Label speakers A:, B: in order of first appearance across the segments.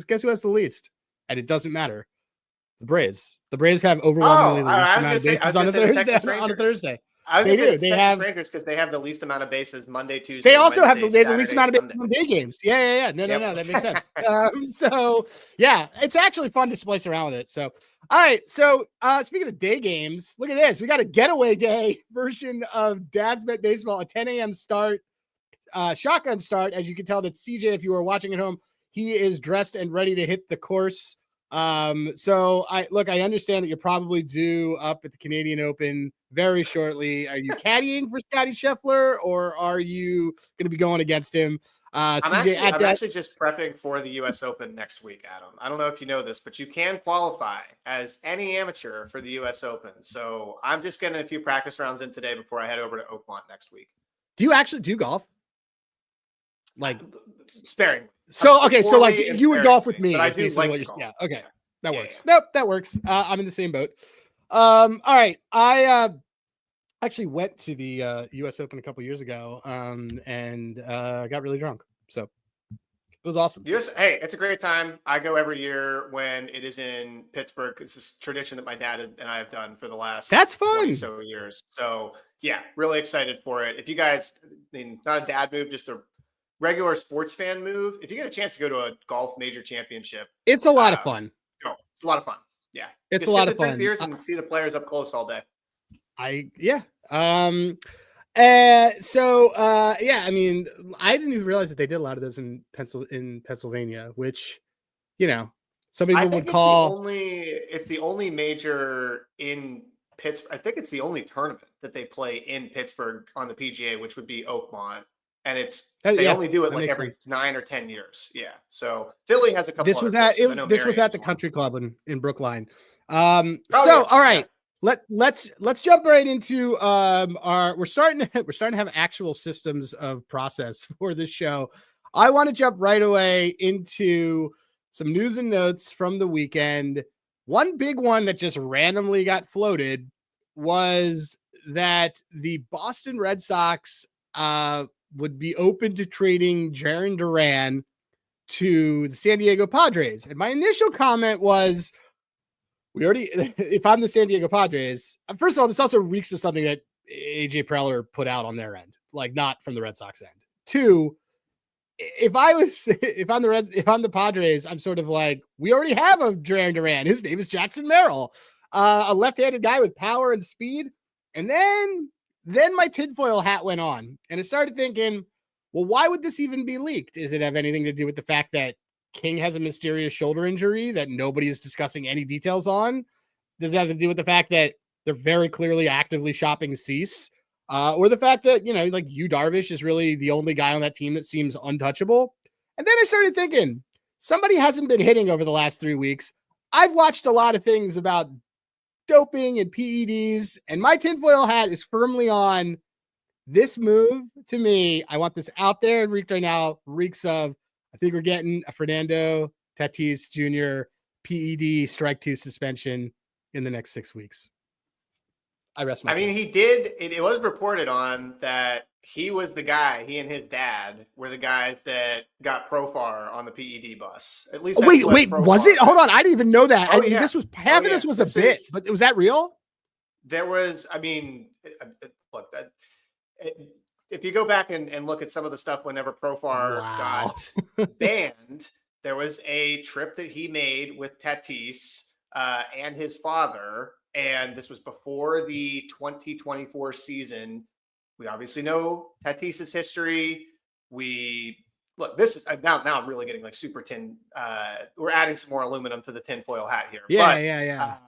A: guess who has the least? And it doesn't matter. The Braves. The Braves have overwhelmingly the least amount of bases on a Thursday.
B: I was
A: They
B: going to
A: do.
B: say
A: They
B: Texas
A: have
B: Rangers because they have the least amount of bases Monday, Tuesday.
A: They also
B: Wednesday,
A: have the least amount of bases on day games. Yeah. No. That makes sense. So yeah, it's actually fun to splice around with it. So all right. So speaking of day games, look at this. We got a getaway day version of Dad's Bet Baseball, a 10 a.m. start, shotgun start. As you can tell that CJ, if you were watching at home, he is dressed and ready to hit the course. So I understand that you're probably due up at the Canadian Open very shortly. Are you caddying for Scotty Scheffler, or are you going to be going against him?
B: I'm actually just prepping for the U.S. Open next week, Adam. I don't know if you know this, but you can qualify as any amateur for the U.S. Open. So I'm just getting a few practice rounds in today before I head over to Oakmont next week.
A: Do you actually do golf? Like
B: sparingly.
A: So okay, so like you would golf with me,
B: but I do like what
A: you're. Yeah, okay, that works. Yeah. Nope, that works. I'm in the same boat. All right, I actually went to the U.S. Open a couple years ago, and got really drunk. So it was awesome.
B: Hey, it's a great time. I go every year when it is in Pittsburgh. It's this tradition that my dad and I have done for the last
A: That's fun
B: 20 so years. So yeah, really excited for it. If you guys, not a dad move, just a regular sports fan move. If you get a chance to go to a golf major championship,
A: it's a lot of fun.
B: It's a lot of fun. Yeah,
A: it's a lot of fun.
B: Drink beers and see the players up close all day.
A: Yeah. I mean, I didn't even realize that they did a lot of those in Pennsylvania, which, some people would call.
B: It's the only major in Pittsburgh. I think it's the only tournament that they play in Pittsburgh on the PGA, which would be Oakmont. And they only do it like every 9 or 10 years. Yeah. So Philly has a couple.
A: This was at the Country Club in Brookline. All right. Yeah. Let's jump right into we're starting to have actual systems of process for this show. I want to jump right away into some news and notes from the weekend. One big one that just randomly got floated was that the Boston Red Sox would be open to trading Jarred Duran to the San Diego Padres. And my initial comment was, if I'm the San Diego Padres, first of all, this also reeks of something that AJ Preller put out on their end, like not from the Red Sox end. Two, if I'm the Padres, I'm sort of like, we already have a Jarred Duran. His name is Jackson Merrill, a left-handed guy with power and speed. And then my tinfoil hat went on, and I started thinking, well, why would this even be leaked? Does it have anything to do with the fact that King has a mysterious shoulder injury that nobody is discussing any details on? Does it have to do with the fact that they're very clearly actively shopping Cease? Or the fact that, like Yu Darvish is really the only guy on that team that seems untouchable? And then I started thinking, somebody hasn't been hitting over the last 3 weeks. I've watched a lot of things about doping and PEDs, and my tinfoil hat is firmly on. This move, to me, I want this out there and reeked right now, reeks of, I think we're getting a Fernando Tatis Jr. PED strike 2 suspension in the next 6 weeks. I rest my case.
B: He did. It was reported on that he was the guy, he and his dad were the guys that got Profar on the PED bus. At least
A: wait, was it? Hold on. I didn't even know that. This was half of this was a bit, but was that real?
B: There was, look, if you go back and look at some of the stuff whenever Profar got banned, there was a trip that he made with Tatis and his father. And this was before the 2024 season. We obviously know Tatis's history. This is now I'm really getting like super tin. We're adding some more aluminum to the tinfoil hat here.
A: Yeah.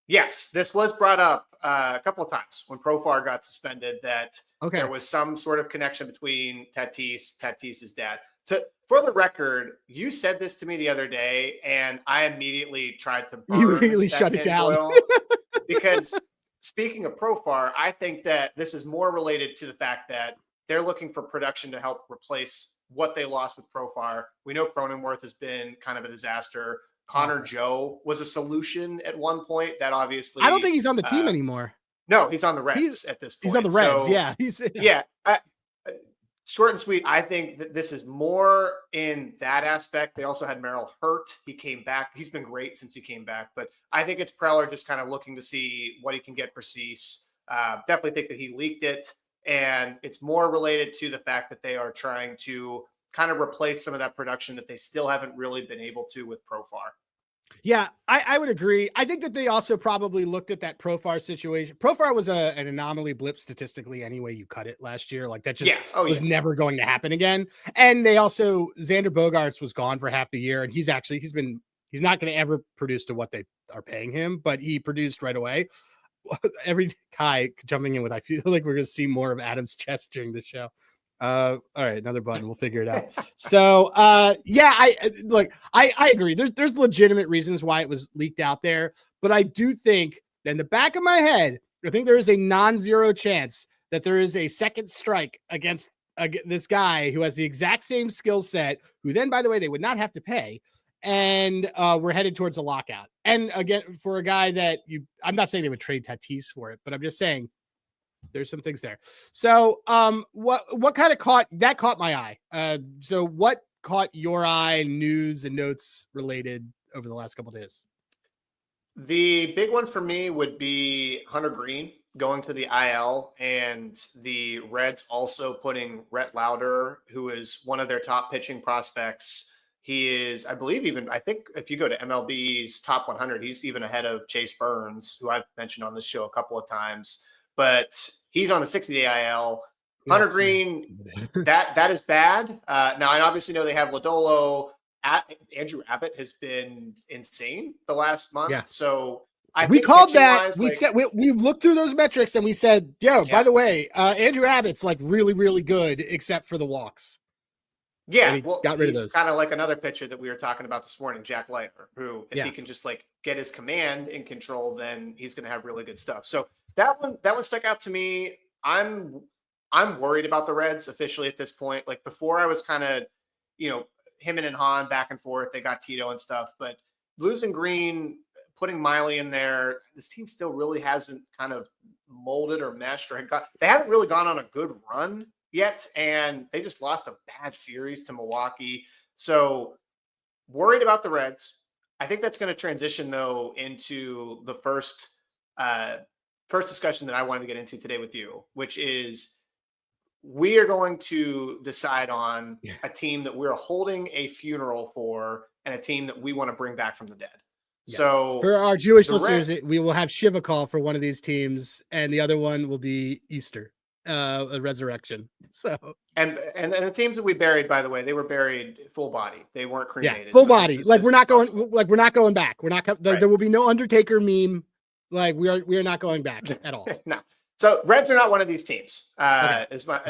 B: Yes, this was brought up a couple of times when Profar got suspended that there was some sort of connection between Tatis's dad. For the record, you said this to me the other day, and I immediately tried to burn
A: you really shut it down.
B: Because speaking of Profar, I think that this is more related to the fact that they're looking for production to help replace what they lost with Profar. We know Cronenworth has been kind of a disaster. Connor Joe was a solution at one point. That obviously,
A: I don't think he's on the team anymore.
B: No, he's on the Reds at this point.
A: He's on the Reds.
B: So,
A: yeah.
B: short and sweet, I think that this is more in that aspect. They also had Merrill hurt. He came back. He's been great since he came back. But I think it's Preller just kind of looking to see what he can get for Cease. Definitely think that he leaked it. And it's more related to the fact that they are trying to kind of replace some of that production that they still haven't really been able to with Profar.
A: Yeah, I would agree. I think that they also probably looked at that Profar situation. Profar was an anomaly blip statistically any way you cut it last year. Like that just was never going to happen again. And they also, Xander Bogaerts was gone for half the year, and he's not going to ever produce to what they are paying him, but he produced right away. Every guy jumping in with, I feel like we're going to see more of Adam's chest during the show. All right, another button. We'll figure it out. So, yeah, I agree. There's legitimate reasons why it was leaked out there, but I do think in the back of my head, I think there is a non-zero chance that there is a second strike against this guy who has the exact same skill set, who then, by the way, they would not have to pay. And we're headed towards a lockout. And again, for a guy that I'm not saying they would trade Tatis for it, but I'm just saying there's some things there. So what kind of caught my eye? So what caught your eye, news and notes related over the last couple of days?
B: The big one for me would be Hunter Greene going to the IL, and the Reds also putting Rhett Lauder, who is one of their top pitching prospects. He is, I think if you go to MLB's top 100, he's even ahead of Chase Burns, who I've mentioned on this show a couple of times. But he's on the 60-day IL. Hunter Greene, that is bad. Now, I obviously know they have Lodolo. Andrew Abbott has been insane the last month. Yeah. So
A: we called that. We said we looked through those metrics and we said, by the way, Andrew Abbott's like really, really good, except for the walks.
B: Yeah, well, he's kind of like another pitcher that we were talking about this morning, Jack Leiter, who if he can just like get his command in control, then he's going to have really good stuff. So that one stuck out to me. I'm worried about the Reds officially at this point. Like before, I was kind of, him and Hahn back and forth. They got Tito and stuff, but losing Greene, putting Miley in there, this team still really hasn't kind of molded or meshed they haven't really gone on a good run yet. And they just lost a bad series to Milwaukee. So worried about the Reds. I think that's going to transition though into the first discussion that I wanted to get into today with you, which is we are going to decide on a team that we're holding a funeral for and a team that we want to bring back from the dead. Yes. So
A: for our Jewish listeners, we will have Shiva call for one of these teams, and the other one will be Easter, a resurrection. So
B: and the teams that we buried, by the way, they were buried full body. They weren't cremated.
A: Yeah, full body. We're not going back. We're not. There will be no Undertaker meme. Like we are not going back at all.
B: No. So Reds are not one of these teams.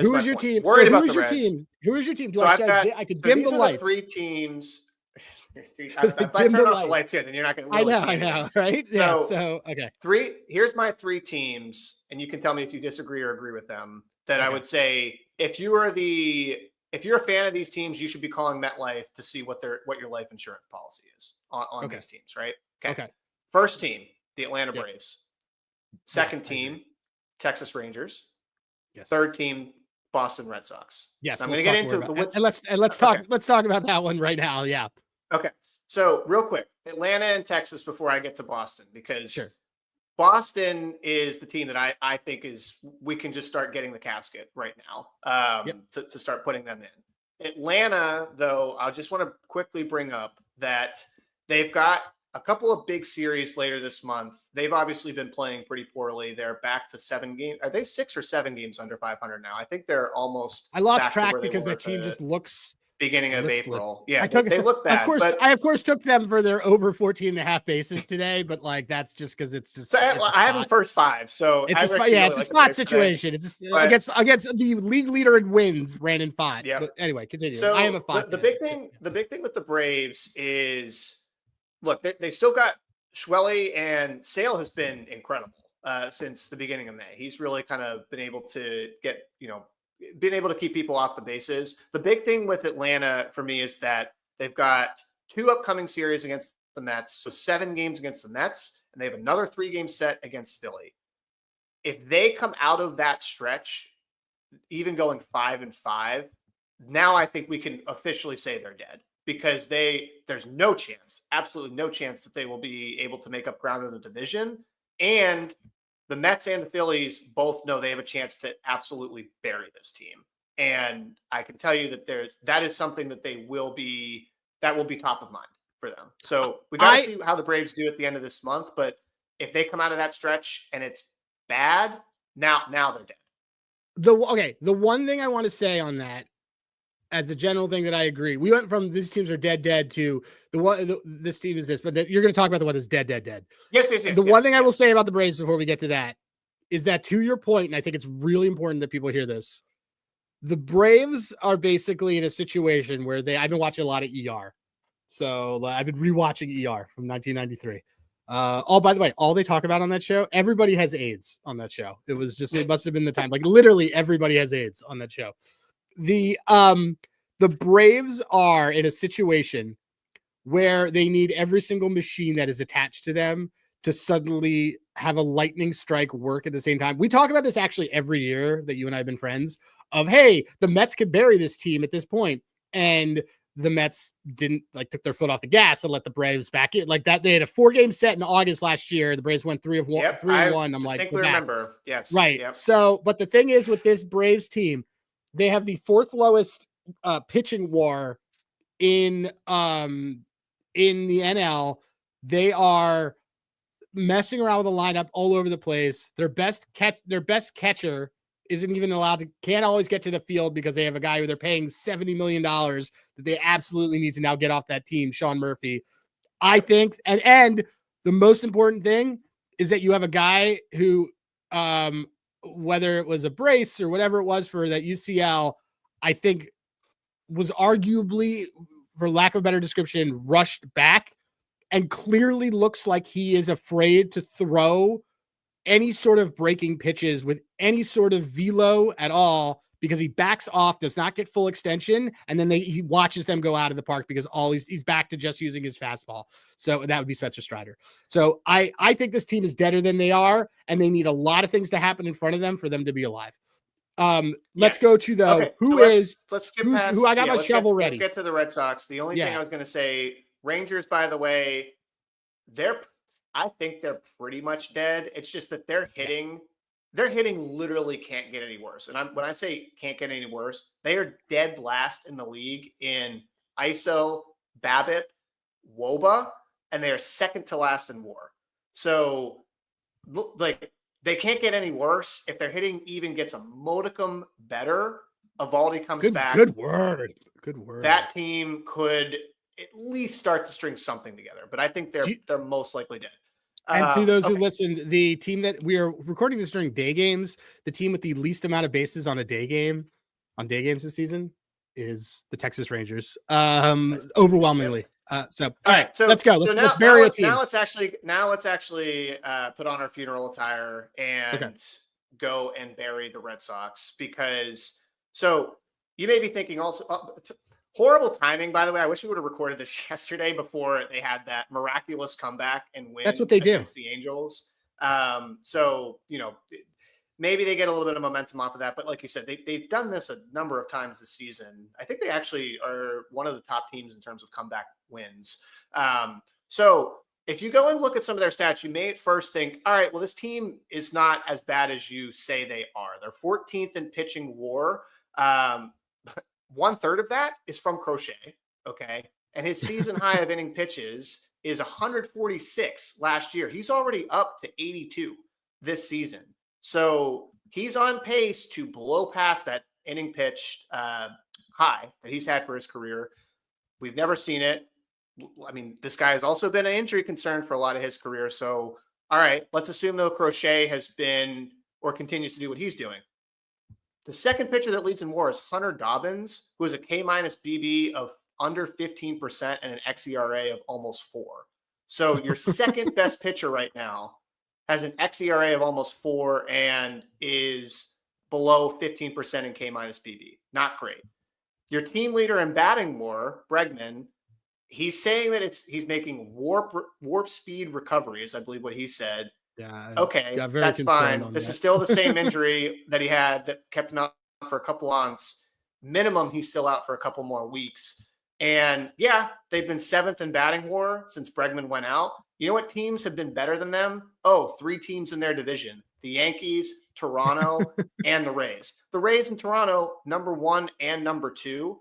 A: Who is your team? Worried about the Reds. Who is your team? I could dim the lights.
B: Three teams. If I turn off the lights here, then you're not going to really see
A: I know, right? Yeah. So okay.
B: Here's my three teams, and you can tell me if you disagree or agree with them. That I would say if you're a fan of these teams, you should be calling MetLife to see what your life insurance policy is on these teams, right? Okay. First team, the Atlanta Braves. Second team, Texas Rangers. Yes. Third team, Boston Red Sox.
A: Yes.
B: I'm going to get into
A: let's talk about that one right now. Yeah.
B: Okay. So real quick, Atlanta and Texas before I get to Boston, because Boston is the team that I think we can just start getting the casket right now to start putting them in. Atlanta, though, I just want to quickly bring up that they've got a couple of big series later this month. They've obviously been playing pretty poorly. They're back to 7 games. Are they 6 or 7 games under 500 now? I think they're almost.
A: I lost track because that team just looks
B: beginning of April. Yeah, they look bad.
A: I of course took them for their over 14.5 bases today, but like that's just because it's just.
B: So I have them first 5, so
A: it's a spot situation. It's just against the league leader in wins, Brandon Pfaadt. Yeah. But anyway, continue.
B: So
A: I am a Pfaadt.
B: The big thing with the Braves is. Look, they still got Schwelly, and Sale has been incredible since the beginning of May. He's really kind of been able to keep people off the bases. The big thing with Atlanta for me is that they've got 2 upcoming series against the Mets, so 7 games against the Mets, and they have another 3-game set against Philly. If they come out of that stretch even going 5-5, now I think we can officially say they're dead, because there's no chance, absolutely no chance, that they will be able to make up ground in the division. And the Mets and the Phillies both know they have a chance to absolutely bury this team. And I can tell you that that is something that will be top of mind for them. So we got to see how the Braves do at the end of this month. But if they come out of that stretch and it's bad, now they're dead.
A: The one thing I want to say on that, as a general thing that I agree, we went from these teams are dead to this team is this, but you're going to talk about the one that's dead.
B: Yes.
A: The one thing I will say about the Braves before we get to that is that, to your point, and I think it's really important that people hear this, the Braves are basically in a situation where I've been watching a lot of ER. So I've been rewatching ER from 1993. By the way, all they talk about on that show, everybody has AIDS on that show. It must have been the time. Like, literally everybody has AIDS on that show. The Braves are in a situation where they need every single machine that is attached to them to suddenly have a lightning strike work at the same time. We talk about this actually every year that you and I have been friends, of, hey, the Mets could bury this team at this point. And the Mets didn't, took their foot off the gas and let the Braves back in. Like that, they had a 4-game set in August last year. The Braves went 3-1. I'm like,
B: remember. Yes.
A: Right.
B: Yep.
A: So, but the thing is with this Braves team, they have the 4th lowest pitching WAR in the NL. They are messing around with the lineup all over the place. Their best catcher isn't even can't always get to the field because they have a guy who they're paying $70 million that they absolutely need to now get off that team, Sean Murphy. I think, and the most important thing is that you have a guy who, whether it was a brace or whatever it was for that UCL, I think was arguably, for lack of a better description, rushed back, and clearly looks like he is afraid to throw any sort of breaking pitches with any sort of velo at all, because he backs off, does not get full extension, and then he watches them go out of the park because he's back to just using his fastball. So that would be Spencer Strider. So I think this team is deader than they are, and they need a lot of things to happen in front of them for them to be alive. Let's go to
B: let's skip past
A: who I got my shovel ready.
B: Let's get to the Red Sox. The only thing I was going to say, Rangers, by the way, I think they're pretty much dead. It's just that their hitting literally can't get any worse. And when I say can't get any worse, they are dead last in the league in ISO, BABIP, WOBA, and they are second to last in WAR. So, they can't get any worse. If their hitting even gets a modicum better, Eovaldi comes back.
A: Good word.
B: That team could at least start to string something together. But I think they're most likely dead.
A: And to those who listened, the team that we are recording this during day games, the team with the least amount of bases on day games this season is the Texas Rangers. Overwhelmingly. All right, so let's go. Let's bury a team.
B: Now let's actually put on our funeral attire and go and bury the Red Sox, because you may be thinking also, horrible timing, by the way. I wish we would have recorded this yesterday before they had that miraculous comeback and win.
A: That's what they do
B: against the Angels. Maybe they get a little bit of momentum off of that. But like you said, they've done this a number of times this season. I think they actually are one of the top teams in terms of comeback wins. So if you go and look at some of their stats, you may at first think, all right, well, this team is not as bad as you say they are. They're 14th in pitching WAR. 1/3 of that is from Crochet. Okay. And his season high of inning pitches is 146 last year. He's already up to 82 this season. So he's on pace to blow past that inning pitch high that he's had for his career. We've never seen it. I mean, this guy has also been an injury concern for a lot of his career. So, all right, let's assume though Crochet has been or continues to do what he's doing. The second pitcher that leads in WAR is Hunter Dobbins, who has a K- BB of under 15% and an xERA of almost 4. So your second best pitcher right now has an xERA of almost 4 and is below 15% in K- BB. Not great. Your team leader in batting WAR, Bregman, he's saying that he's making warp speed recoveries, I believe what he said.
A: Yeah.
B: Okay, that's fine. This is still the same injury that he had that kept him out for a couple months. Minimum, he's still out for a couple more weeks. And yeah, they've been 7th in batting WAR since Bregman went out. You know what teams have been better than them? Oh, 3 teams in their division: the Yankees, Toronto, and the Rays. The Rays and Toronto, number 1 and number 2.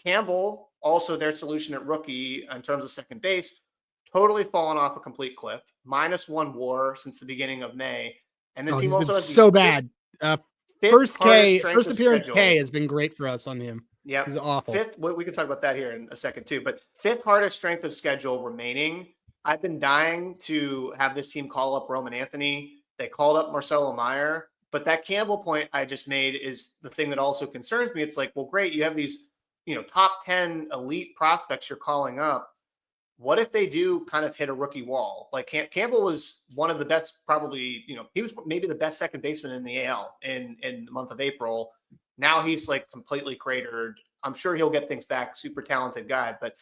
B: Campbell, also their solution at rookie in terms of second base, totally fallen off a complete cliff. -1 WAR since the beginning of May. And this team also has
A: so bad. First appearance
B: schedule.
A: K has been great for us on him.
B: Yeah,
A: he's awful.
B: 5th. We can talk about that here in a second too. But 5th hardest strength of schedule remaining. I've been dying to have this team call up Roman Anthony. They called up Marcelo Meyer, but that Campbell point I just made is the thing that also concerns me. It's like, well, great, you have these, top 10 elite prospects you're calling up. What if they do kind of hit a rookie wall? Like Campbell was one of the best, probably, he was maybe the best second baseman in the AL in the month of April. Now he's like completely cratered. I'm sure he'll get things back. Super talented guy. But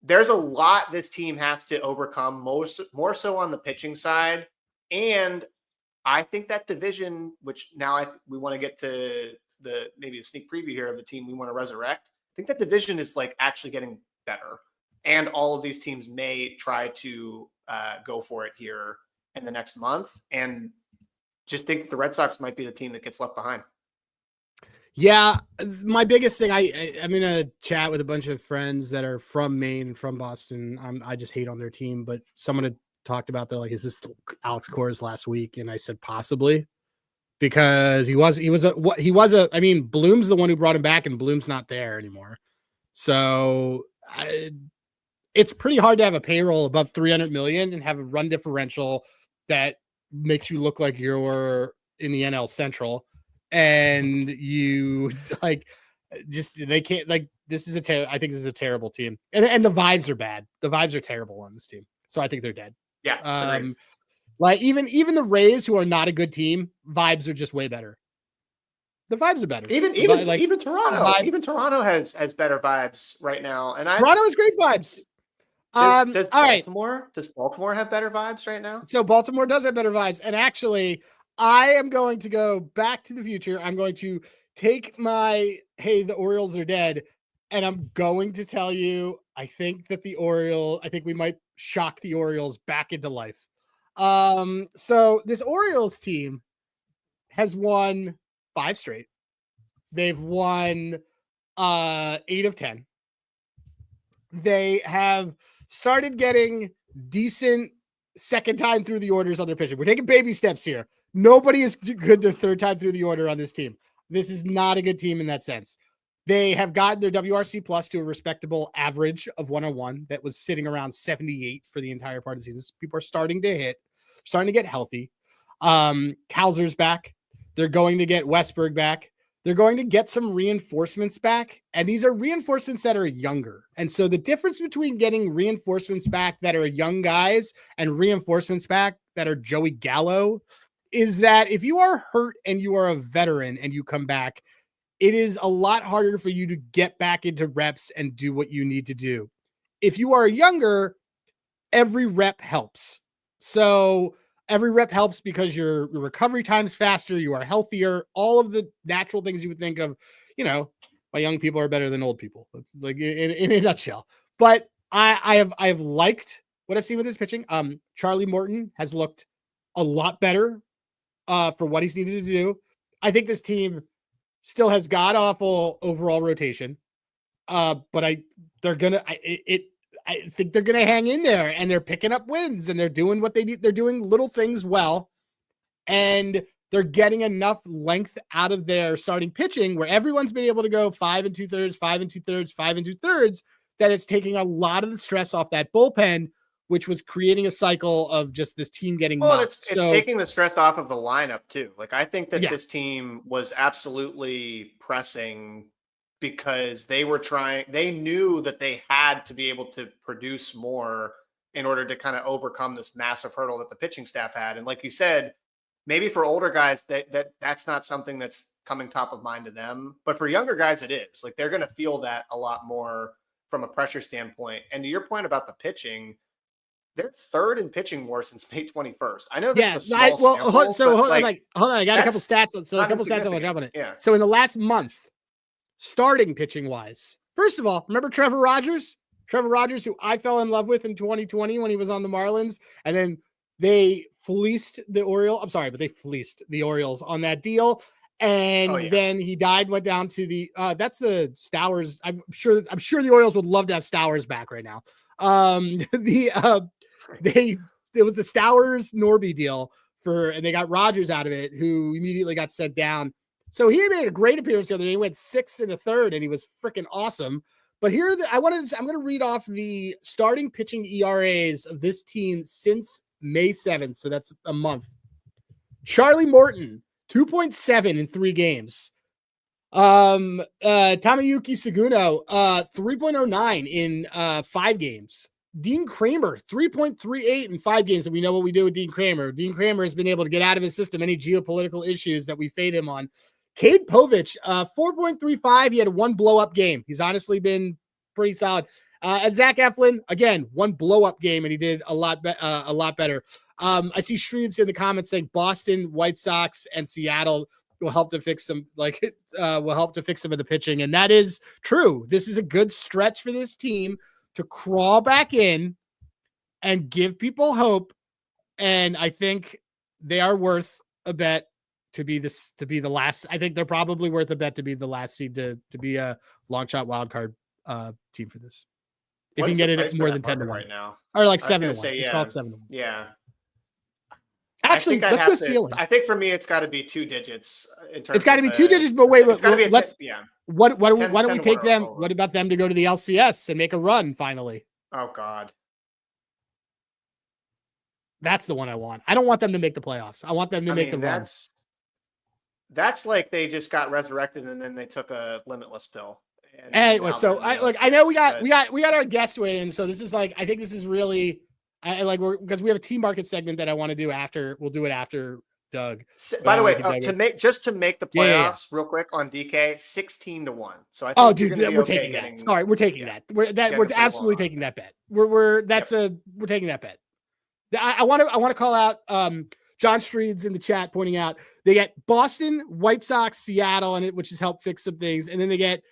B: there's a lot this team has to overcome, more so on the pitching side. And I think that division, which now we want to get to maybe a sneak preview here of the team we want to resurrect. I think that division is like actually getting better. And all of these teams may try to go for it here in the next month. And just think the Red Sox might be the team that gets left behind.
A: Yeah, my biggest thing, I'm in a chat with a bunch of friends that are from Maine and from Boston. I just hate on their team, but someone had talked about, they're like, is this Alex Cora's last week? And I said, possibly, because Bloom's the one who brought him back, and Bloom's not there anymore. So it's pretty hard to have a payroll above 300 million and have a run differential that makes you look like you're in the NL Central. And you they can't, like, this is I think this is a terrible team, and the vibes are bad. The vibes are terrible on this team, so I think they're dead.
B: Yeah,
A: like even the Rays, who are not a good team, vibes are just way better. The vibes are better.
B: Even Toronto, even Toronto has better vibes right now, and
A: Toronto has great vibes.
B: Does Baltimore have better vibes right now?
A: So Baltimore does have better vibes, and actually, I am going to go back to the future. I'm going to take my, hey, the Orioles are dead, and I'm going to tell you, I think we might shock the Orioles back into life. So this Orioles team has won 5 straight. They've won 8 of 10. They have started getting decent second time through the orders on their pitching. We're taking baby steps here. Nobody is good their third time through the order on this team. This is not a good team in that sense. They have gotten their WRC plus to a respectable average of 101 that was sitting around 78 for the entire part of the season. So people are starting to get healthy. Kowser's back. They're going to get Westberg back. They're going to get some reinforcements back. And these are reinforcements that are younger. And so the difference between getting reinforcements back that are young guys and reinforcements back that are Joey Gallo is that if you are hurt and you are a veteran and you come back, it is a lot harder for you to get back into reps and do what you need to do. If you are younger, every rep helps. So every rep helps because your recovery time's faster, you are healthier, all of the natural things you would think of, why young people are better than old people. It's like in a nutshell. But I have liked what I've seen with his pitching. Charlie Morton has looked a lot better for what he's needed to do. I think this team still has god awful overall rotation. But I think they're going to hang in there, and they're picking up wins, and they're doing what they need. They're doing little things well, and they're getting enough length out of their starting pitching where everyone's been able to go 5 2/3, 5 2/3, 5 2/3, that it's taking a lot of the stress off that bullpen, which was creating a cycle of just this team getting
B: it's taking the stress off of the lineup too. Like, I think that this team was absolutely pressing because they knew that they had to be able to produce more in order to kind of overcome this massive hurdle that the pitching staff had. And like you said, maybe for older guys that's not something that's coming top of mind to them, but for younger guys, it is. Like, they're going to feel that a lot more from a pressure standpoint. And to your point about the pitching, they're third in pitching WAR since May 21st. I know
A: Yeah,
B: this is a small sample,
A: hold on,
B: like,
A: hold on. I got a couple stats. So a
B: not
A: couple stats I want to
B: insignificant.
A: drop on it.
B: Yeah.
A: So in the last month, starting pitching wise, first of all, remember Trevor Rogers? Trevor Rogers, who I fell in love with in 2020 when he was on the Marlins, and then they fleeced the Orioles. I'm sorry, but they fleeced the Orioles on that deal. And then he died, went down to the that's the Stowers. I'm sure the Orioles would love to have Stowers back right now. It was the Stowers Norby deal and they got Rogers out of it, who immediately got sent down. So he made a great appearance the other day. He went 6 1/3 and he was freaking awesome. But I'm going to read off the starting pitching ERAs of this team since May 7th. So that's a month. Charlie Morton, 2.7 in 3 games. Tamayuki Seguno, 3.09 in 5 games. Dean Kramer, 3.38 in 5 games. And we know what we do with Dean Kramer. Dean Kramer has been able to get out of his system any geopolitical issues that we fade him on. Cade Povich, 4.35. He had 1 blow-up game. He's honestly been pretty solid. And Zach Eflin, again, 1 blow-up game, and he did a lot better. I see Shreeds in the comments saying Boston, White Sox, and Seattle will help to fix some of the pitching, and that is true. This is a good stretch for this team to crawl back in and give people hope, and I think they are worth a bet to be the last. I think they're probably worth a bet to be the last seed to be a long shot wild card team for this. If you can get it at more than 10-1
B: right now,
A: or like 7-1, it's called 7-1.
B: Yeah.
A: Actually, let's go ceiling.
B: I think for me, it's got to be 2 digits.
A: It's got to be 2 digits, but wait,
B: it's got to be
A: why don't we take them? What about them to go to the LCS and make a run finally?
B: Oh God.
A: That's the one I want. I don't want them to make the playoffs. I want them to make the run.
B: That's like they just got resurrected and then they took a limitless pill.
A: Anyway, so I know we got our guest weigh in. So this is like, I think this is really, because we have a team market segment that I want to do after. We'll do it after Doug.
B: By the way, to make the playoffs real quick on DK, 16-1. So I think
A: we're taking that. Sorry, we're taking that. We're absolutely taking that bet. We're taking that bet. I want to call out John Streeds in the chat pointing out they get Boston, White Sox, Seattle, which has helped fix some things, and then they get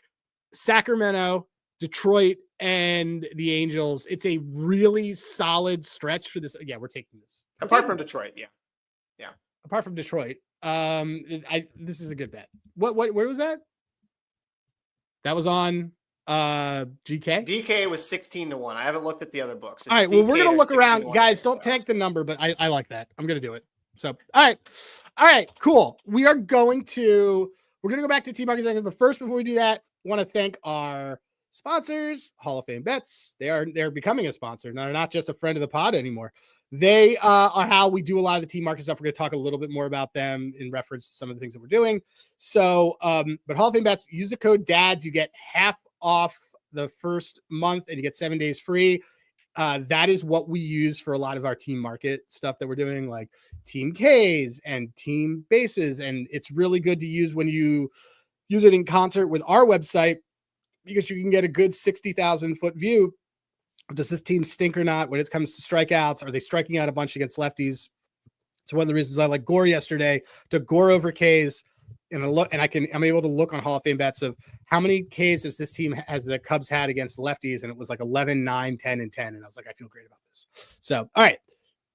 A: Sacramento, Detroit, and the Angels. It's a really solid stretch for this. Yeah, we're taking this.
B: Apart from Detroit, yeah.
A: Apart from Detroit, this is a good bet. Where was that? That was on GK.
B: DK was 16-1. I haven't looked at the other books.
A: All right, well, we're gonna look around, guys. Don't tank the number, but I like that. I'm gonna do it. So, all right, cool. We're gonna go back to Team Market Segment, but first, before we do that, I want to thank our sponsors, Hall of Fame Bets. They're becoming a sponsor. They're not just a friend of the pod anymore. They are how we do a lot of the team market stuff. We're going to talk a little bit more about them in reference to some of the things that we're doing. So, but Hall of Fame Bets, use the code DADS. You get half off the first month and you get 7 days free. That is what we use for a lot of our team market stuff that we're doing, like team Ks and team bases. And it's really good to use when you use it in concert with our website, because you can get a good 60,000 foot view. Does this team stink or not when it comes to strikeouts? Are they striking out a bunch against lefties? It's one of the reasons I like Gore yesterday. Took Gore over Ks, and I'm able to look on Hall of Fame Bets of how many Ks has the Cubs had against lefties, and it was like 11, 9, 10, and 10. And I was like, I feel great about this. So, all right,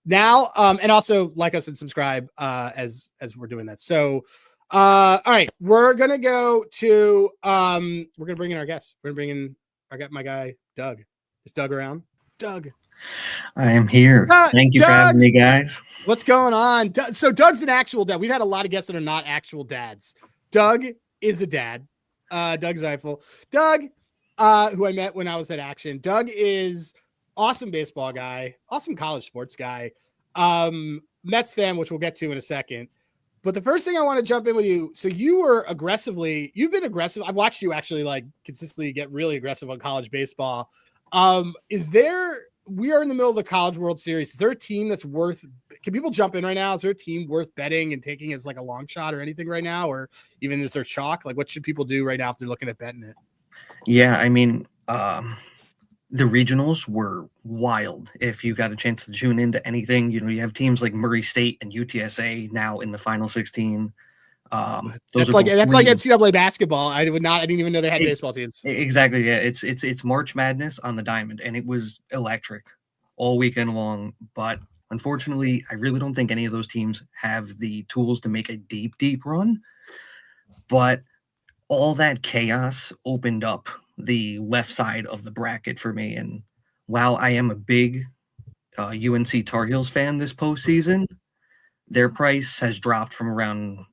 A: now, and also like us and subscribe as we're doing that. So, all right, we're gonna go to we're gonna bring in our guests. I got my guy Doug. Is Doug around? Doug.
C: I am here. Thank you for having me, guys.
A: What's going on? So Doug's an actual dad. We've had a lot of guests that are not actual dads. Doug is a dad. Doug Ziefel. Doug, who I met when I was at Action. Doug is awesome baseball guy, awesome college sports guy, Mets fan, which we'll get to in a second. But the first thing I want to jump in with you. So you've been aggressive. I've watched you actually like consistently get really aggressive on college baseball. We are in the middle of the College World Series. Is there a team that's can people jump in right now? Is there a team worth betting and taking as like a long shot or anything right now? Or even is there chalk? Like what should people do right now if they're looking at betting it?
C: Yeah. I mean, The regionals were wild. If you got a chance to tune into anything, you have teams like Murray State and UTSA now in the Final 16.
A: That's like NCAA basketball. I didn't even know they had baseball teams.
C: Exactly. Yeah, it's March Madness on the diamond, and it was electric all weekend long. But unfortunately, I really don't think any of those teams have the tools to make a deep run. But all that chaos opened up the left side of the bracket for me. And while I am a big UNC Tar Heels fan this postseason, their price has dropped from around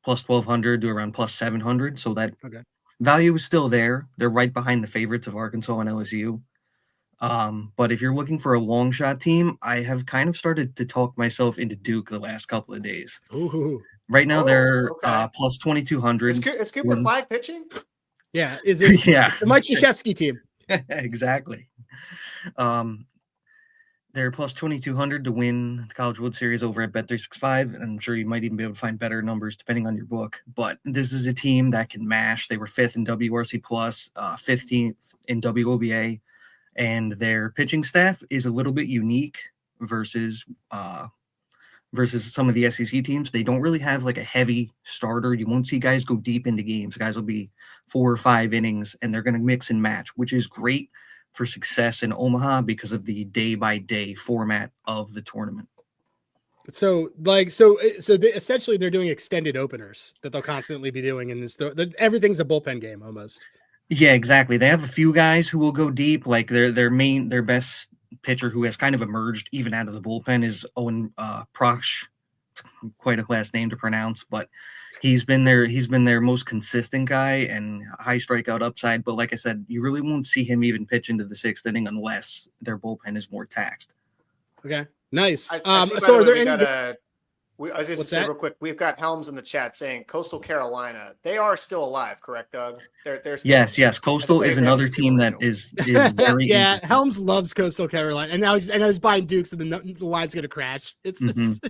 C: plus 1,200 to around plus 700. So that value is still there. They're right behind the favorites of Arkansas and LSU. But if you're looking for a long shot team, I have kind of started to talk myself into Duke the last couple of days.
A: Ooh.
C: Right now, they're plus 2,200.
B: Is Cooper Flag pitching?
A: Yeah. Is it the Mike Krzyzewski team?
C: Exactly. They're plus 2,200 to win the College World Series over at Bet365. And I'm sure you might even be able to find better numbers depending on your book. But this is a team that can mash. They were 5th in WRC plus, 15th in WOBA. And their pitching staff is a little bit unique versus some of the SEC teams. They don't really have like a heavy starter. You won't see guys go deep into games. Guys will be 4 or 5 innings, and they're going to mix and match, which is great for success in Omaha because of the day-by-day format of the tournament.
A: So essentially they're doing extended openers that they'll constantly be doing in this. Everything's a bullpen game almost.
C: Yeah, exactly. They have a few guys who will go deep. Like their best pitcher who has kind of emerged even out of the bullpen is Owen Proch. It's quite a last name to pronounce, but he's been their most consistent guy and high strikeout upside. But like I said, you really won't see him even pitch into the 6th inning unless their bullpen is more taxed.
A: Okay, nice.
B: So
A: are there any?
B: I was just say real quick. We've got Helms in the chat saying Coastal Carolina. They are still alive, correct, Doug? They're still
C: yes. Coastal is another team that is very
A: Helms loves Coastal Carolina, and now he's buying Dukes, and the line's going to crash. It's just...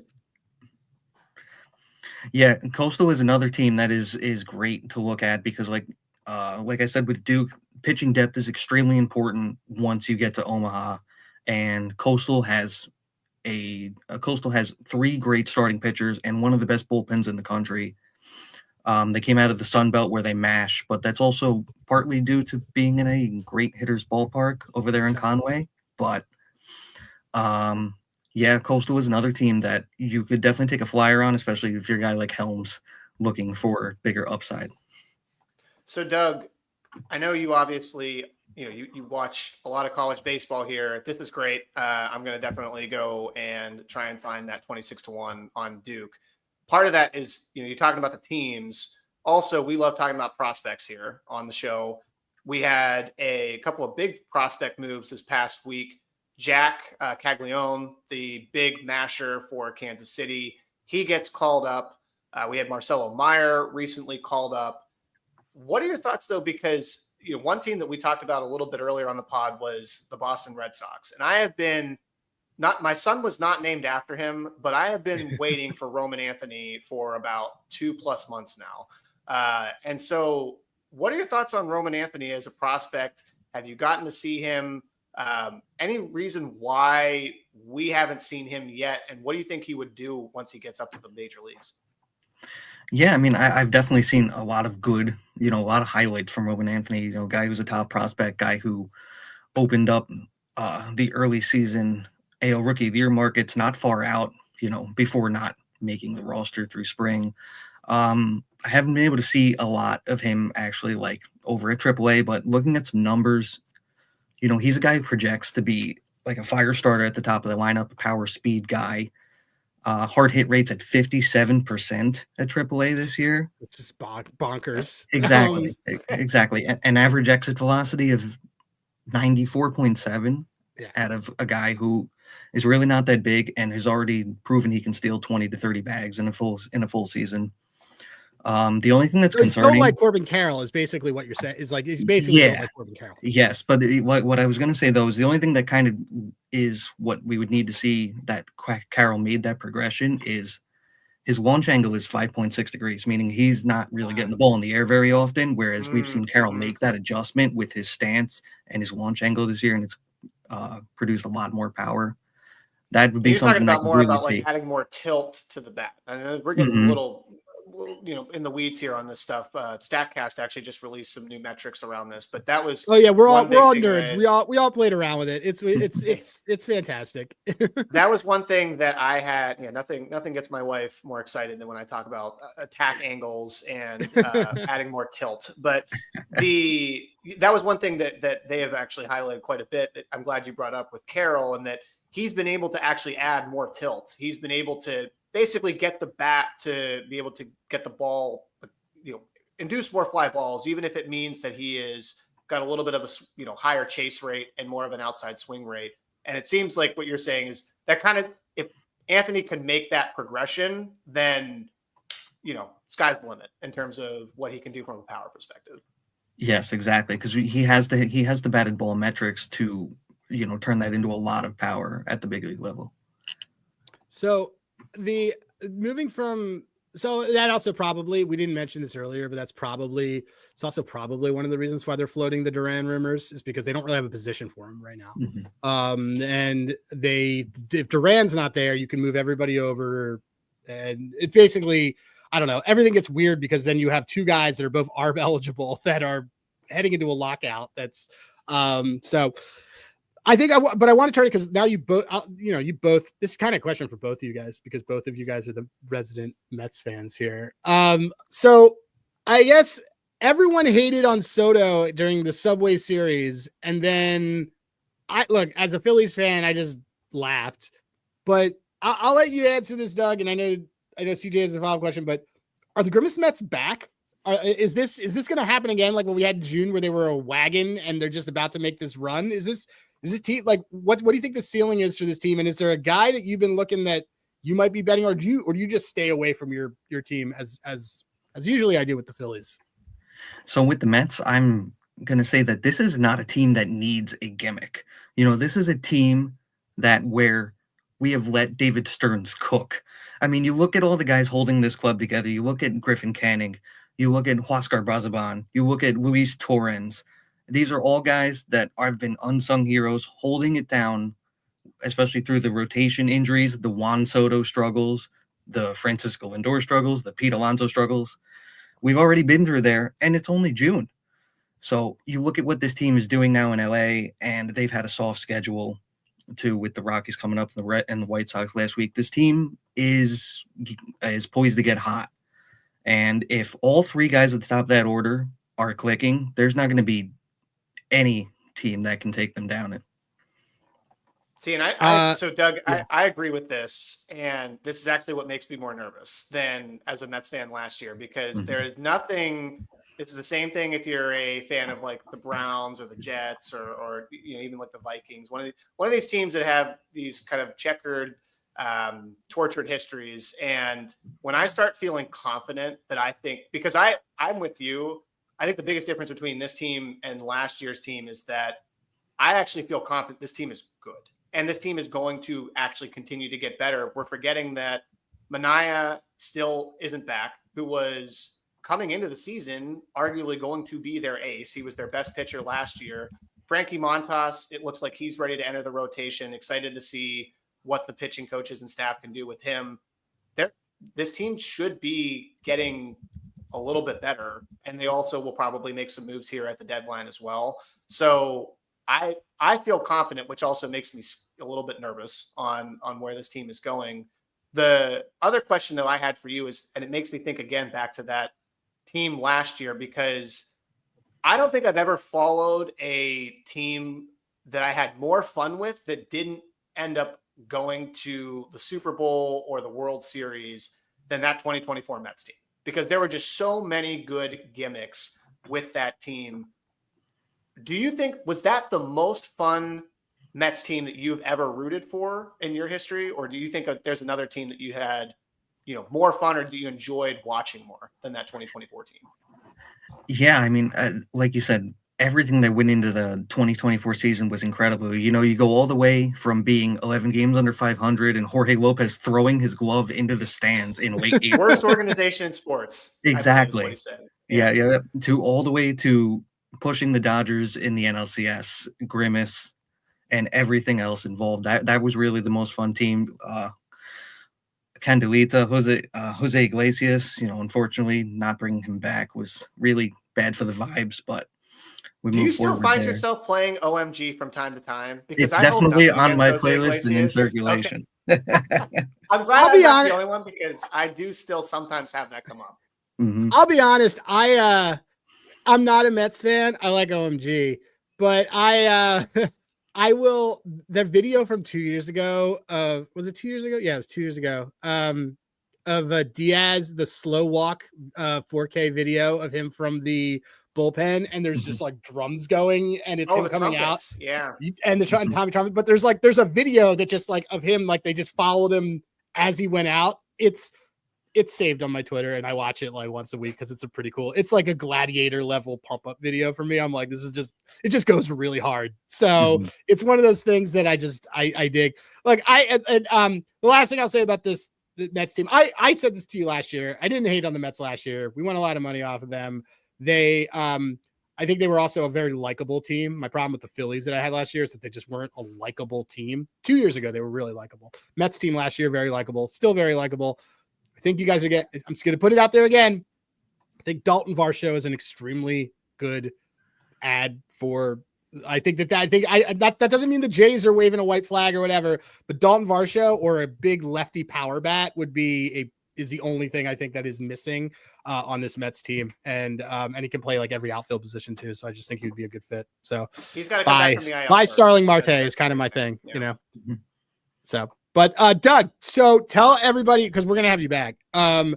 C: Yeah, Coastal is another team that is great to look at because like I said with Duke, pitching depth is extremely important once you get to Omaha, and Coastal has 3 great starting pitchers and one of the best bullpens in the country. They came out of the Sun Belt where they mash, but that's also partly due to being in a great hitter's ballpark over there in Conway. But Coastal is another team that you could definitely take a flyer on, especially if you're a guy like Helms looking for bigger upside.
B: So, Doug, I know you obviously, you watch a lot of college baseball here. This is great. I'm going to definitely go and try and find that 26-1 on Duke. Part of that is, you're talking about the teams. Also, we love talking about prospects here on the show. We had a couple of big prospect moves this past week. Jack Caglione, the big masher for Kansas City, he gets called up. We had Marcelo Meyer recently called up. What are your thoughts, though? Because one team that we talked about a little bit earlier on the pod was the Boston Red Sox. And I have been my son was not named after him, but I have been waiting for Roman Anthony for about 2+ months now. And so what are your thoughts on Roman Anthony as a prospect? Have you gotten to see him? Any reason why we haven't seen him yet? And what do you think he would do once he gets up to the major leagues?
C: Yeah, I mean, I've definitely seen a lot of good, a lot of highlights from Roman Anthony, guy who's a top prospect, guy who opened up the early season AL Rookie of the Year markets not far out, before not making the roster through spring. I haven't been able to see a lot of him actually like over at AAA, but looking at some numbers, he's a guy who projects to be like a fire starter at the top of the lineup, a power speed guy. Hard hit rates at 57% at AAA this year.
A: It's just bonkers.
C: Exactly. An average exit velocity of 94.7 out of a guy who is really not that big and has already proven he can steal 20 to 30 bags in a full season. The only thing that's concerning,
A: like Corbin Carroll, is basically what you're saying. Is like he's basically like Corbin Carroll.
C: Yes, but what I was going to say though is the only thing that kind of is what we would need to see that Carroll made that progression is his launch angle is 5.6 degrees, meaning he's not really getting the ball in the air very often, whereas we've seen Carroll make that adjustment with his stance and his launch angle this year, and it's produced a lot more power. That would be
B: You're
C: something
B: talking about
C: that
B: more
C: really
B: about like
C: take.
B: adding more tilt to the bat. I mean, we're getting a little, in the weeds here on this stuff. StatCast actually just released some new metrics around this, but that was
A: we're all nerds. We all played around with it. It's fantastic.
B: That was one thing that I had. Nothing gets my wife more excited than when I talk about attack angles and adding more tilt. But that was one thing that they have actually highlighted quite a bit. That I'm glad you brought up with Carroll, and that he's been able to actually add more tilt. He's been able to basically get the bat to be able to get the ball, induce more fly balls, even if it means that he is got a little bit of a, higher chase rate and more of an outside swing rate. And it seems like what you're saying is that kind of, if Anthony can make that progression, then, sky's the limit in terms of what he can do from a power perspective.
C: Yes, exactly. Because he has the batted ball metrics to, turn that into a lot of power at the big league level.
A: So that also probably, we didn't mention this earlier, but it's also probably one of the reasons why they're floating the Duran rumors, is because they don't really have a position for him right now. And if Duran's not there, you can move everybody over, and it basically, I don't know, everything gets weird because then you have two guys that are both ARB eligible that are heading into a lockout. That's so I think I want to turn it, because now you both, this is kind of a question for both of you guys, because both of you guys are the resident Mets fans here. So I guess everyone hated on Soto during the Subway Series. And then as a Phillies fan, I just laughed, but I'll let you answer this, Doug. And I know CJ has a follow-up question, but are the Grimace Mets back? Is this going to happen again? Like what we had in June, where they were a wagon and they're just about to make this run? Is this team, like, what do you think the ceiling is for this team? And is there a guy that you've been looking that you might be betting, or do you just stay away from your team as usually I do with the Phillies?
C: So with the Mets, I'm going to say that this is not a team that needs a gimmick. This is a team where we have let David Stearns cook. I mean, you look at all the guys holding this club together. You look at Griffin Canning. You look at Huascar Brazaban. You look at Luis Torrens. These are all guys that have been unsung heroes, holding it down, especially through the rotation injuries, the Juan Soto struggles, the Francisco Lindor struggles, the Pete Alonso struggles. We've already been through there, and it's only June. So you look at what this team is doing now in LA, and they've had a soft schedule too, with the Rockies coming up and the White Sox last week. This team is poised to get hot. And if all three guys at the top of that order are clicking, there's not going to be any team that can take them down.
B: See, and so Doug, yeah. I agree with this, and this is actually what makes me more nervous than as a Mets fan last year, because there is nothing. It's the same thing if you're a fan of like the Browns or the Jets or even like the Vikings. One of these teams that have these kind of checkered, tortured histories. And when I start feeling confident that I think, because I'm with you. I think the biggest difference between this team and last year's team is that I actually feel confident this team is good. And this team is going to actually continue to get better. We're forgetting that Manaea still isn't back, who was coming into the season arguably going to be their ace. He was their best pitcher last year. Frankie Montas, it looks like he's ready to enter the rotation. Excited to see what the pitching coaches and staff can do with him. This team should be getting a little bit better, and they also will probably make some moves here at the deadline as well. So I feel confident, which also makes me a little bit nervous on where this team is going. The other question though I had for you is, and it makes me think again back to that team last year, because I don't think I've ever followed a team that I had more fun with that didn't end up going to the Super Bowl or the World Series than that 2024 Mets team, because there were just so many good gimmicks with that team. Do you think, was that the most fun Mets team that you've ever rooted for in your history? Or do you think there's another team that you had, more fun, or that you enjoyed watching more than that 2024 team?
C: Yeah, I mean, like you said, everything that went into the 2024 season was incredible. You know, you go all the way from being 11 games under 500 and Jorge Lopez throwing his glove into the stands in late April.
B: Worst organization in sports.
C: Exactly.
B: What he said.
C: Yeah. To all the way to pushing the Dodgers in the NLCS, Grimace, and everything else involved. That was really the most fun team. Candelita, Jose Iglesias, you know, unfortunately not bringing him back was really bad for the vibes, but
B: do you still find yourself playing OMG from time to time?
C: Because it's definitely on my playlist and in circulation.
B: Okay. I'm glad I'm not the only one, because I do still sometimes have that come up.
C: Mm-hmm.
A: I'll be honest. I'm not a Mets fan. I like OMG, but I will. The video from 2 years ago. Was it 2 years ago? Yeah, it was 2 years ago. Of Diaz, the slow walk 4K video of him from the bullpen, and there's just like drums going, and it's him coming
B: trumpets.
A: out.
B: Yeah,
A: and the Tommy trumpet. But there's a video that just like of him, like they just followed him as he went out. It's saved on my Twitter, and I watch it like once a week because it's a pretty cool. It's like a gladiator level pump up video for me. I'm like, it just goes really hard. So it's one of those things that I dig. Like the last thing I'll say about the Mets team, I said this to you last year. I didn't hate on the Mets last year. We won a lot of money off of them. They I think they were also a very likable team. My problem with the Phillies that I had last year is that they just weren't a likable team. 2 years ago, they were really likable. Mets team last year, very likable, still very likable. I think you guys are I'm just going to put it out there again. I think Dalton Varsho is an extremely good ad for. That doesn't mean the Jays are waving a white flag or whatever, but Dalton Varsho or a big lefty power bat is the only thing I think that is missing on this Mets team, and he can play like every outfield position too. So I just think he would be a good fit. So
B: he's got to come back from the IL.
A: By Starling Marte is kind of my thing, you know. So, but Doug, so tell everybody, because we're gonna have you back. Tell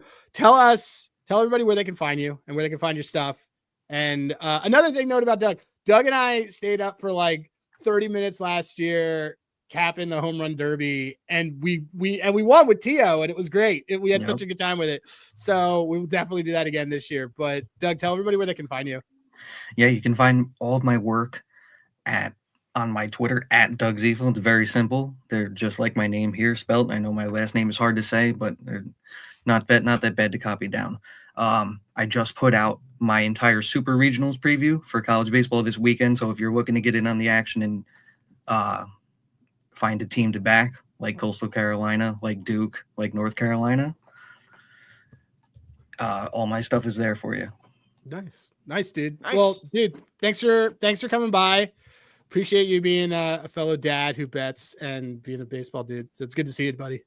A: everybody where they can find you and where they can find your stuff. And another thing, note about Doug and I stayed up for like 30 minutes last year capping the home run derby, and we won with Tio, and it was great. We had such a good time with it. So we will definitely do that again this year. But Doug, tell everybody where they can find you.
C: Yeah, you can find all of my work on my Twitter at Doug Ziefel. It's very simple. They're just like my name here spelled. I know my last name is hard to say, but they're not that bad to copy down. I just put out my entire Super Regionals preview for college baseball this weekend. So if you're looking to get in on the action and find a team to back, like Coastal Carolina, like Duke, like North Carolina, all my stuff is there for you.
A: Nice, dude. Nice. Well, dude, thanks for coming by. Appreciate you being a fellow dad who bets and being a baseball dude. So it's good to see you, buddy.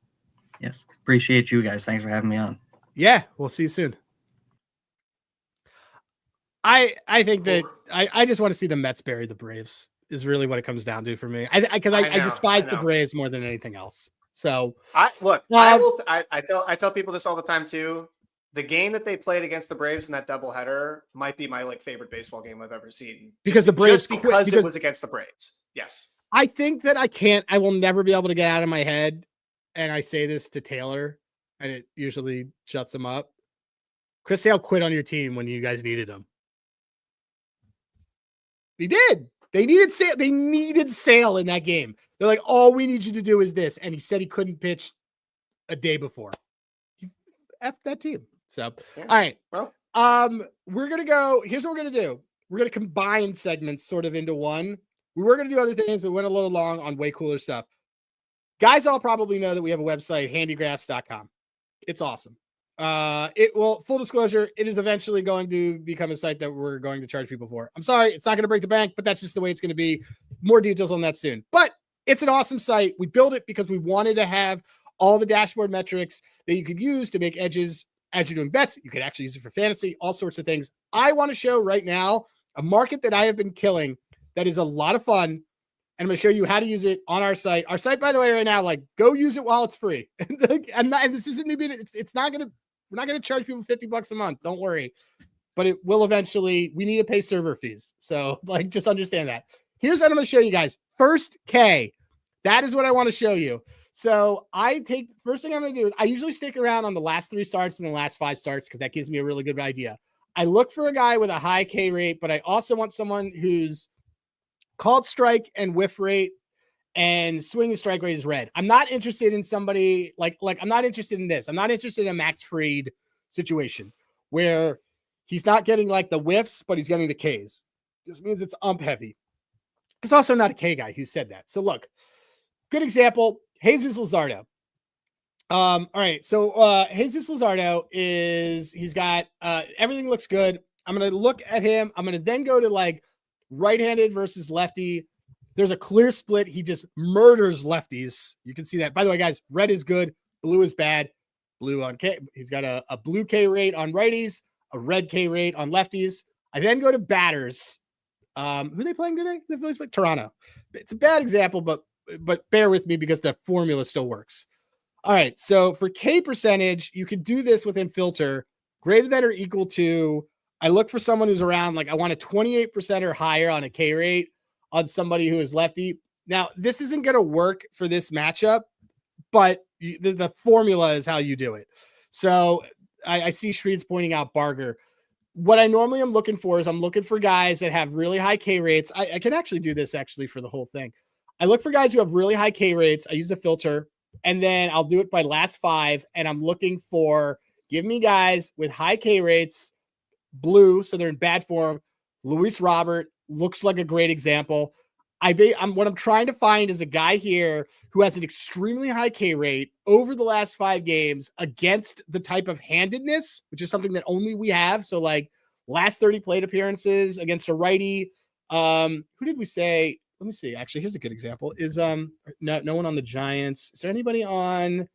C: Yes. Appreciate you guys. Thanks for having me on.
A: Yeah. We'll see you soon. I think that I just want to see the Mets bury the Braves is really what it comes down to for me. I despise the Braves more than anything else. So
B: I tell people this all the time too. The game that they played against the Braves in that doubleheader might be my favorite baseball game I've ever seen.
A: Because the Braves,
B: because it was against the Braves. Yes.
A: I think that I will never be able to get out of my head. And I say this to Taylor, and it usually shuts him up. Chris Sale quit on your team when you guys needed him. He did. They needed Sale in that game. They're like, all we need you to do is this. And he said he couldn't pitch a day before. F that team. So, yeah. All right. Well, we're going to go. Here's what we're going to do. We're going to combine segments sort of into one. We were going to do other things, but we went a little long on way cooler stuff. Guys all probably know that we have a website, handygraphs.com. It's awesome. Full disclosure, it is eventually going to become a site that we're going to charge people for. I'm sorry, it's not going to break the bank, but that's just the way it's going to be. More details on that soon. But it's an awesome site. We built it because we wanted to have all the dashboard metrics that you could use to make edges as you're doing bets. You could actually use it for fantasy, all sorts of things. I want to show right now a market that I have been killing that is a lot of fun. And I'm going to show you how to use it on our site. Our site, by the way, right now, like, go use it while it's free. And this isn't me being, it's not going to, we're not going to charge people $50 a month. Don't worry. But it will eventually, we need to pay server fees. So like, just understand that. Here's what I'm going to show you guys. First K. That is what I want to show you. So first thing I'm going to do is I usually stick around on the last 3 starts and the last 5 starts because that gives me a really good idea. I look for a guy with a high K rate, but I also want someone who's called strike and whiff rate and swing and strike rate is red. I'm not interested in somebody like I'm not interested in this. I'm not interested in a Max Fried situation where he's not getting like the whiffs, but he's getting the Ks. This means it's ump heavy. He's also not a K guy. He said that. So look, good example, Jesus Luzardo. All right. So Jesus Luzardo he's got everything looks good. I'm going to look at him. I'm going to then go to like right-handed versus lefty. There's a clear split. He just murders lefties. You can see that. By the way, guys, red is good. Blue is bad. Blue on K. He's got a blue K rate on righties, a red K rate on lefties. I then go to batters. Who are they playing today? The Phillies play Toronto. It's a bad example, but bear with me because the formula still works. All right. So for K percentage, you can do this within filter greater than or equal to. I look for someone who's around, like I want a 28% or higher on a K rate on somebody who is lefty. Now, this isn't going to work for this matchup, but the formula is how you do it. So I see Shreeds pointing out Barger. What I normally am looking for is I'm looking for guys that have really high K rates. I can actually do this actually for the whole thing. I look for guys who have really high K rates. I use the filter, and then I'll do it by last 5. And I'm looking for, give me guys with high K rates, blue, so they're in bad form. Luis Robert looks like a great example. What I'm trying to find is a guy here who has an extremely high K rate over the last 5 games against the type of handedness, which is something that only we have. So like last 30 plate appearances against a righty. Who did we say? Let me see. Actually, here's a good example. Is no one on the Giants. Is there anybody on?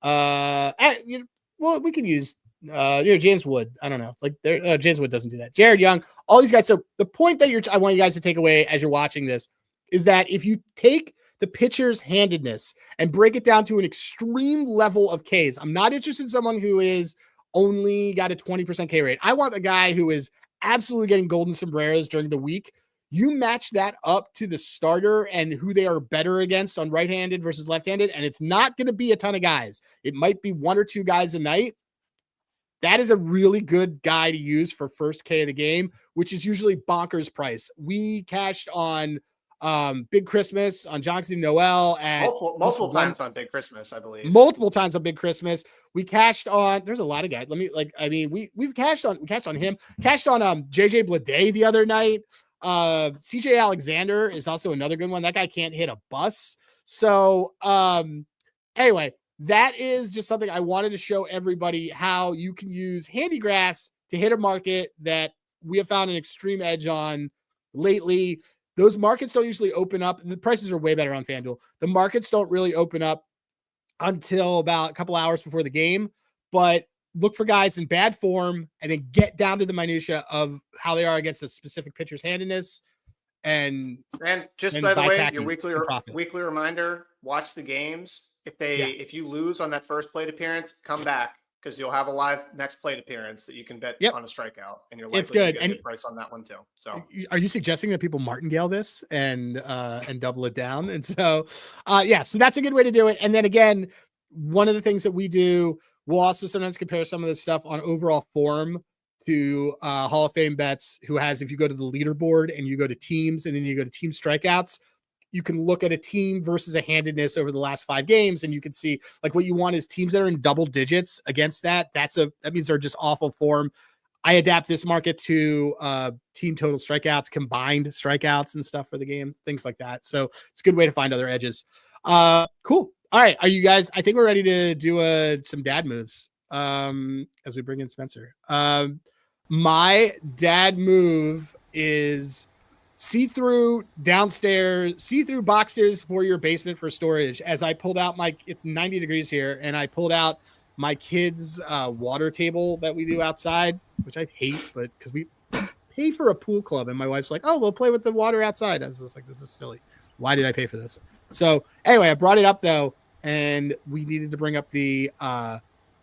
A: Well, we can use James Wood. I don't know. Like James Wood doesn't do that. Jared Young, all these guys. So the point that I want you guys to take away as you're watching this is that if you take the pitcher's handedness and break it down to an extreme level of Ks, I'm not interested in someone who is only got a 20% K rate. I want a guy who is absolutely getting golden sombreros during the week. You match that up to the starter and who they are better against on right-handed versus left-handed, and it's not going to be a ton of guys. It might be 1 or 2 guys a night. That is a really good guy to use for first K of the game, which is usually bonkers price. We cashed on Big Christmas, on Johnson Noel, at
B: multiple times on Big Christmas, I believe.
A: Multiple times on Big Christmas. We cashed on, there's a lot of guys. We've cashed on him, cashed on JJ Bleday the other night. CJ Alexander is also another good one. That guy can't hit a bus. So anyway, that is just something I wanted to show everybody, how you can use handigraphs to hit a market that we have found an extreme edge on lately. Those markets don't usually open up. The prices are way better on FanDuel. The markets don't really open up until about a couple hours before the game, but look for guys in bad form and then get down to the minutia of how they are against a specific pitcher's handedness. And
B: just by the way, your weekly reminder, watch the games. If you lose on that first plate appearance, come back, because you'll have a live next plate appearance that you can bet on a strikeout, and you're likely to get a good price on that one too. So
A: are you suggesting that people martingale this and double it down? And so so that's a good way to do it. And then again, one of the things that we do, we'll also sometimes compare some of this stuff on overall form to Hall of Fame bets, who has, if you go to the leaderboard and you go to teams and then you go to team strikeouts, you can look at a team versus a handedness over the last 5 games. And you can see, like, what you want is teams that are in double digits against that. That means they're just awful form. I adapt this market to team total strikeouts, combined strikeouts and stuff for the game, things like that. So it's a good way to find other edges. Cool. All right. Are you guys, I think we're ready to do some dad moves as we bring in Spencer. My dad move is see-through boxes for your basement for storage. As I pulled out it's 90 degrees here, and I pulled out my kids' water table that we do outside, which I hate, but because we pay for a pool club, and my wife's like, oh, we'll play with the water outside. I was just like, this is silly. Why did I pay for this? So anyway, I brought it up though, and we needed to bring up the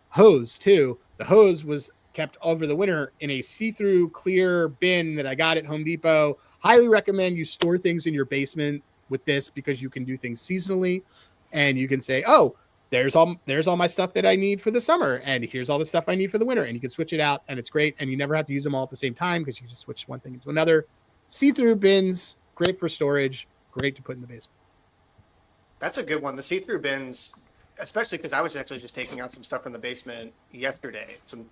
A: hose too. The hose was kept over the winter in a see-through clear bin that I got at Home Depot. Highly recommend you store things in your basement with this, because you can do things seasonally, and you can say, oh, there's all my stuff that I need for the summer, and here's all the stuff I need for the winter, and you can switch it out, and it's great, and you never have to use them all at the same time because you can just switch one thing into another. See-through bins, great for storage, great to put in the basement.
B: That's a good one. The see-through bins, especially because I was actually just taking out some stuff from the basement yesterday. Some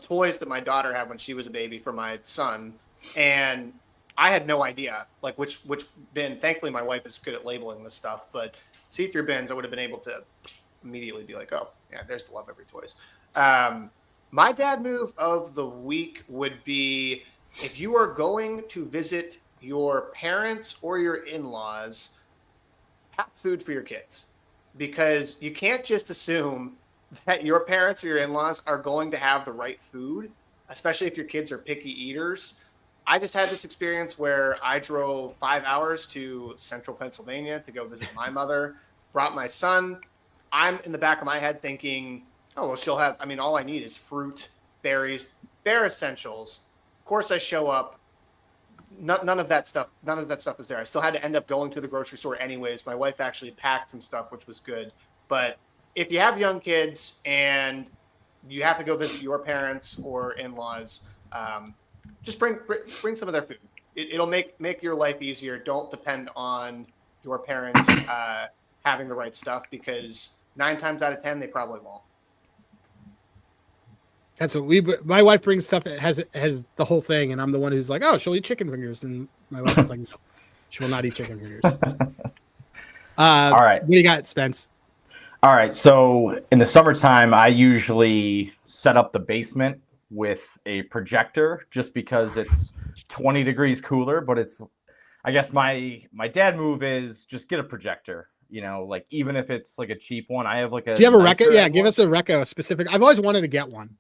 B: toys that my daughter had when she was a baby for my son, and I had no idea like which bin. Thankfully, my wife is good at labeling this stuff, but see-through bins, I would have been able to immediately be like, oh yeah, there's the Love Every Toys. My dad move of the week would be if you are going to visit your parents or your in-laws, pack food for your kids, because you can't just assume that your parents or your in-laws are going to have the right food, especially if your kids are picky eaters. I just had this experience where I drove 5 hours to central Pennsylvania to go visit my mother, brought my son. I'm in the back of my head thinking, oh, well, she'll have, I mean, all I need is fruit, berries, bare essentials. Of course I show up. None of that stuff is there. I still had to end up going to the grocery store anyways. My wife actually packed some stuff, which was good. But if you have young kids and you have to go visit your parents or in-laws, just bring some of their food. It'll make your life easier. Don't depend on your parents having the right stuff, because 9 times out of 10 they probably won't.
A: That's what my wife brings stuff that has the whole thing, and I'm the one who's like, oh, she'll eat chicken fingers, and my wife is like, no, she will not eat chicken fingers.
D: All right,
A: what do you got, Spence?
D: All right, so in the summertime, I usually set up the basement with a projector just because it's 20 degrees cooler, but it's, I guess my dad move is just get a projector, you know, like even if it's like a cheap one. I have like a,
A: do you have a Recco? Yeah, give us a Recco specific. I've always wanted to get one.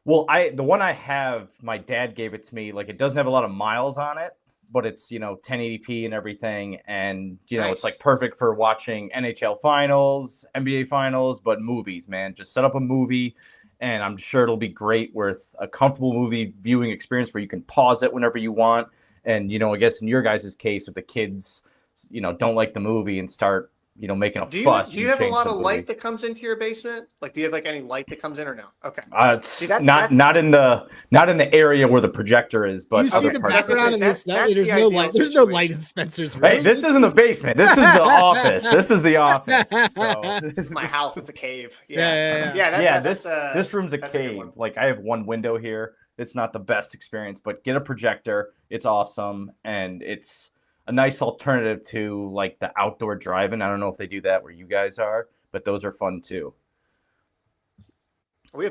D: Well, the one I have, my dad gave it to me. Like, it doesn't have a lot of miles on it, but it's, you know, 1080p and everything. And, you know,
B: Nice.
D: It's like perfect for watching NHL finals, NBA finals, but movies, man. Just set up a movie, and I'm sure it'll be great with a comfortable movie viewing experience where you can pause it whenever you want. And, you know, I guess in your guys' case, if the kids, you know, don't like the movie and start, you know, making a fuss.
B: Do you have a
D: change
B: lot
D: the
B: of
D: movie.
B: light that comes into your basement? Like, do you have like any light that comes in or no? Okay.
D: It's
B: See,
D: not in the area where the projector is, but
A: You see
D: other
A: the
D: parts of it.
A: background of this?
B: That's
A: There's
B: the
A: no
B: ideal
A: light. There's no light
B: situation.
A: in Spencer's room.
D: Hey, this isn't the basement. This is the office. This is the office. So
B: It's my house. It's a cave.
A: Yeah.
D: this room's a
B: that's a good
D: cave.
B: one.
D: Like, I have one window here. It's not the best experience, but get a projector. It's awesome, and it's a nice alternative to like the outdoor drive-in. I don't know if they do that where you guys are, but those are fun too.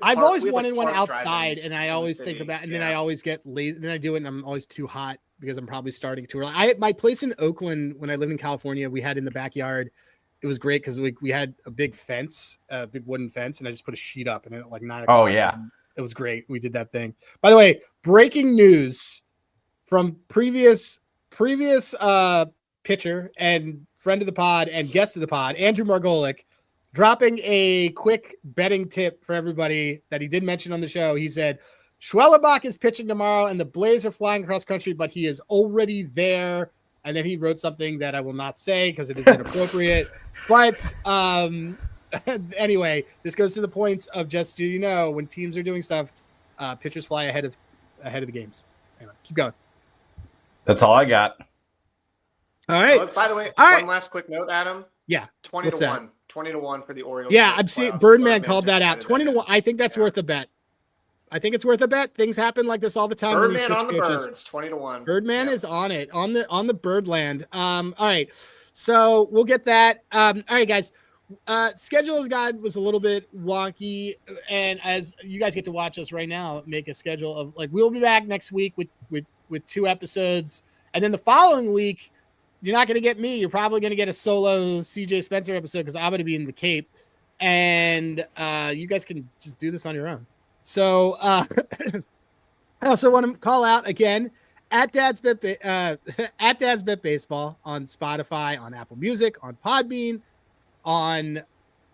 A: I've always wanted one outside, and I always think about, and then I always get lazy. Then I do it, and I'm always too hot because I'm probably starting too early. My place in Oakland, when I lived in California, we had in the backyard. It was great because we had a big fence, a big wooden fence, and I just put a sheet up, and at like 9 o'clock.
D: Oh yeah,
A: it was great. We did that thing. By the way, breaking news from previous pitcher and friend of the pod and guest of the pod, Andrew Margolick, dropping a quick betting tip for everybody that he did mention on the show. He said, Schwellenbach is pitching tomorrow and the Blaze are flying across country, but he is already there. And then he wrote something that I will not say because it is inappropriate. But anyway, this goes to the points of just, so you know, when teams are doing stuff, pitchers fly ahead of the games. Anyway, keep going.
D: that's all I got.
A: All right.
B: Oh, by the way,
A: All
B: one
A: right.
B: last quick note, Adam.
A: Yeah.
B: 20
A: What's
B: to
A: that?
B: 1. 20 to 1 for the Orioles.
A: Yeah,
B: to make
A: I'm seeing
B: playoffs.
A: Birdman called
B: just
A: that out.
B: added
A: 20 to
B: in.
A: 1. I think that's
B: Yeah.
A: worth a bet. I think it's worth a bet. Things happen like this all the time. when you
B: Birdman on the
A: switch coaches.
B: birds. 20 to 1.
A: Birdman
B: Yeah.
A: is on it, on the Birdland. All right. So we'll get that. All right, guys. Schedule guide was a little bit wonky, and as you guys get to watch us right now, make a schedule of like we'll be back next week with 2 episodes, and then the following week you're not going to get me. You're probably going to get a solo CJ Spencer episode because I'm going to be in the Cape, and you guys can just do this on your own. So I also want to call out again at Dad's Bet Baseball on Spotify, on Apple Music, on Podbean, on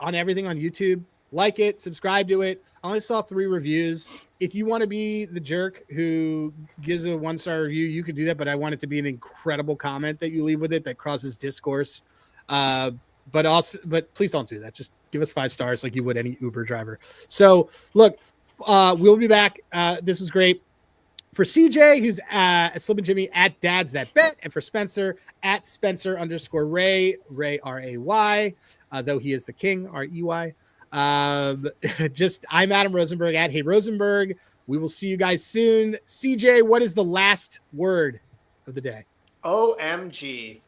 A: everything on YouTube. Like it, subscribe to it. I only saw 3 reviews. If you want to be the jerk who gives a 1-star review, you can do that, but I want it to be an incredible comment that you leave with it that crosses discourse. But please don't do that. Just Give us 5 stars like you would any Uber driver. So look, we'll be back. This was great. For CJ, who's at Slim and Jimmy at Dad's That Bet, and for Spencer at Spencer_Ray, Ray RAY, though he is the king, REY. I'm Adam Rosenberg at Hey Rosenberg. We will see you guys soon. CJ, what is the last word of the day?
B: OMG.